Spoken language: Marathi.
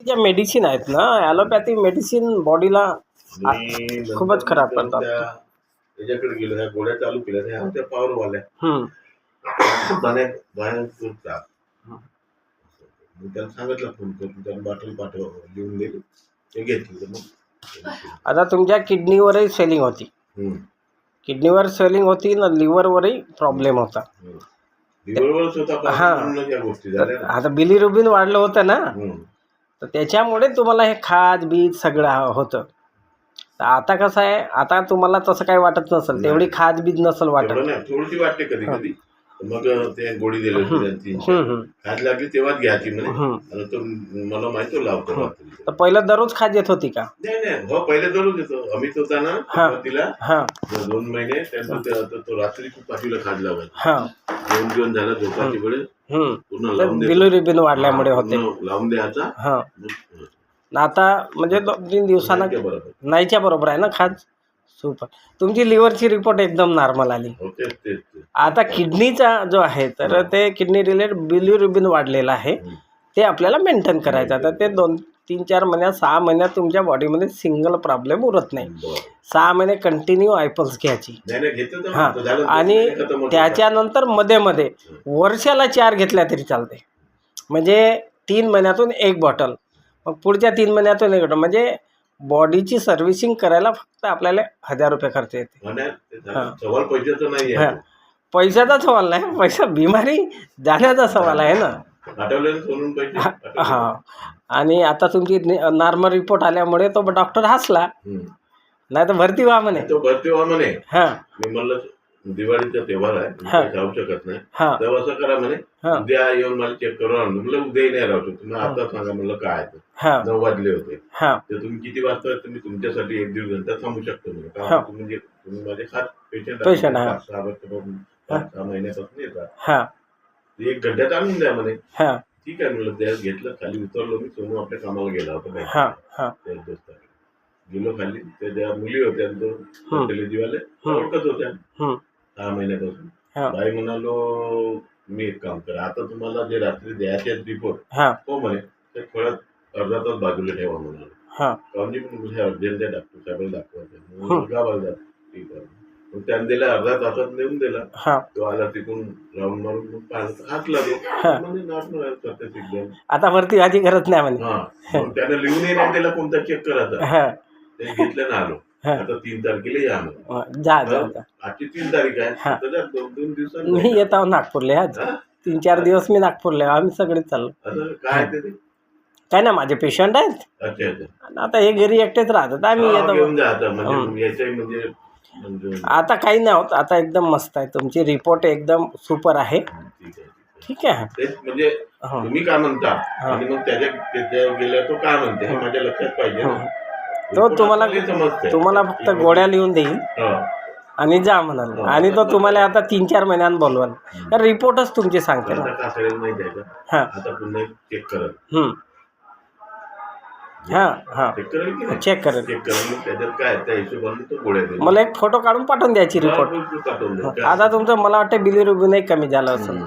ज्या मेडिसिन आहेत ना, ॲलोपॅथिक मेडिसिन बॉडीला आणि नंतर खूपच खराब मग करतात. त्याच्याकडे गेलो, ह्या गोळ्या चालू केल्या ह्या होत्या पॉवरवाल्या. हं. बाहेर त्रास. मग त्याला सांगितलं फोन करून, त्याला बॉटल लिहून दिली, ते घेतली. मग आता तुमच्या किडनीवरही स्वेलिंग होती. किडनीवर स्वेलिंग होती ना, लिव्हरवरही प्रॉब्लेम होता. लिव्हरवरच होता हां. म्हणून या गोष्टी झाल्या ना. आता बिलिरुबिन वाढलं होतं ना, हम्म. तर त्याच्यामुळे तुम्हाला हे खाज बीज सगळं होतं. तर आता कसं आहे, आता तुम्हाला तसं काही वाटत नसेल, तेवढी खाज बीज नसेल वाटत. तेवढं नाही, थोडीशी वाटते कधी कधी. मग ते गोळी दिली होती त्यांची, हं. खाज लागली तेव्हाच घ्यायची म्हणे. हं. आणि तो मला माहिती लावतो रात्री. तर पहिलं दररोज खाज येत होती का? नाही, हो पहिले दररोज येतो. अमित होता ना तिला हां 2 महिने, त्यानंतर तो रात्री खूप पाठीला खाज लावायचा. हां जेवण झालं झोपाची वेळेस पूर्ण तर लावून द्यायचा. बिलिरुबिन वाढल्यामुळे होते. पूर्ण लावून द्यायचा. हां आता म्हणजे 2-3 दिवसांना बरोबर नाहीच्या बरोबर आहे ना खाज. सुपर. तुमची लिव्हरची रिपोर्ट एकदम नॉर्मल आली. तेच. आता किडनीचा जो आहे, तर ते किडनी रिलेटेड बिलिरुबिन वाढलेलं आहे, ते आपल्याला मेंटेन करायचं. आता ते 2-3-4 महिन्यात 6 महिन्यात तुमच्या बॉडीमध्ये सिंगल प्रॉब्लेम उरत नाही. 6 महिने कंटिन्यू आयपल्स घ्यायची. हां आणि त्याच्यानंतर मध्ये वर्षाला 4 घेतल्या तरी चालते. म्हणजे 3 महिन्यातून 1 बॉटल, मग पुढच्या 3 महिन्यातून 1 बॉटल. म्हणजे बॉडीची सर्व्हिसिंग करायला फक्त आपल्याला 1000 रुपये खर्च येते. हां पैशाचा सवाल नाही, पैसा बिमारी जाण्याचा सवाल आहे ना. हां आणि आता तुमची नॉर्मल रिपोर्ट आल्यामुळे तो डॉक्टर हसला, नाही तर भरती व्हा म्हणे. हां मी म्हणलं दिवाळीचा तेव्हार आहे, जाऊ शकत नाही, तेव्हा असं करा म्हणे, उद्या येऊन मला चेक करून. म्हणलं उद्याही नाही राहतो, तुम्ही आता सांगा. म्हणलं काय 9 वाजले होते, तर तुम्ही किती वाजता तुम्ही तुमच्यासाठी 1-1.5 घंटा थांबू शकतो म्हणे. तुम्ही माझे खास पेशंट 5-6 महिन्यापासून येतात, 1 घंट्यात आणून द्या म्हणे. ठीक आहे म्हणलं. त्या घेतलं, खाली उतरलो मी. सोनू आपल्या कामाला गेला होता, गेलो खाली. त्या ज्या मुली होत्या तो कॉलेजीवाले ओळखत होत्या 6 महिन्यापासून. बाई म्हणालो, मी एक काम करा, आता तुम्हाला जे रात्री द्यायचे रिपोर्ट हो म्हणे, ते थोड्यात अर्धा तास बाजूला ठेवा म्हणालो. म्हणजे अर्जंट द्या, डॉक्टर साहेबांना दाखवायचं गावाला जा. ठीक आहे मग त्याने दिला, अर्धा तासात नेऊन दिला. तो आला तिकडून राऊंड मारून, मग पाहिलं हातला तो म्हणजे नॉर्मल आहे सध्या एकदम. आता वरती व्हायची गरज नाही म्हणे. मग त्यानं लिहूनही नाही दिला कोणता चेक करायचा. ते घेतलं ना, आलो. आता 3 तारखेला या म्हणून. जा आजची 3 तारीख आहे, 2 दिवसांनी मी येत आहो नागपूरला. आज 3-4 दिवस मी नागपूरला, आम्ही सगळे चाललो. काय ते काय ना, माझे पेशंट आहेत. अच्छा. आता हे घरी एकटेच राहतात, आम्ही येतो. आता काही नाही होत, आता एकदम मस्त आहे. तुमची रिपोर्ट एकदम सुपर आहे. ठीक आहे. तेच म्हणजे तुम्ही काय म्हणता आणि मग त्याच्या गेल्या तो काय म्हणते हे माझ्या लक्षात पाहिजे. तो तुम्हाला फक्त गोळ्या लिहून देईल आणि जा म्हणाल, आणि तो तुम्हाला आता 3-4 महिन्यांत बोलवाल. तर रिपोर्टच तुमची सांगते ना. माहिती आहे का, आता पुन्हा चेक करत. चेक करेल. त्याच्यात काय त्या हिशोबाने तो गोळ्या देईल. मला एक फोटो काढून पाठवून द्यायची रिपोर्ट. आता तुमचं मला वाटतं बिलिरुबिनही कमी झालं असेल.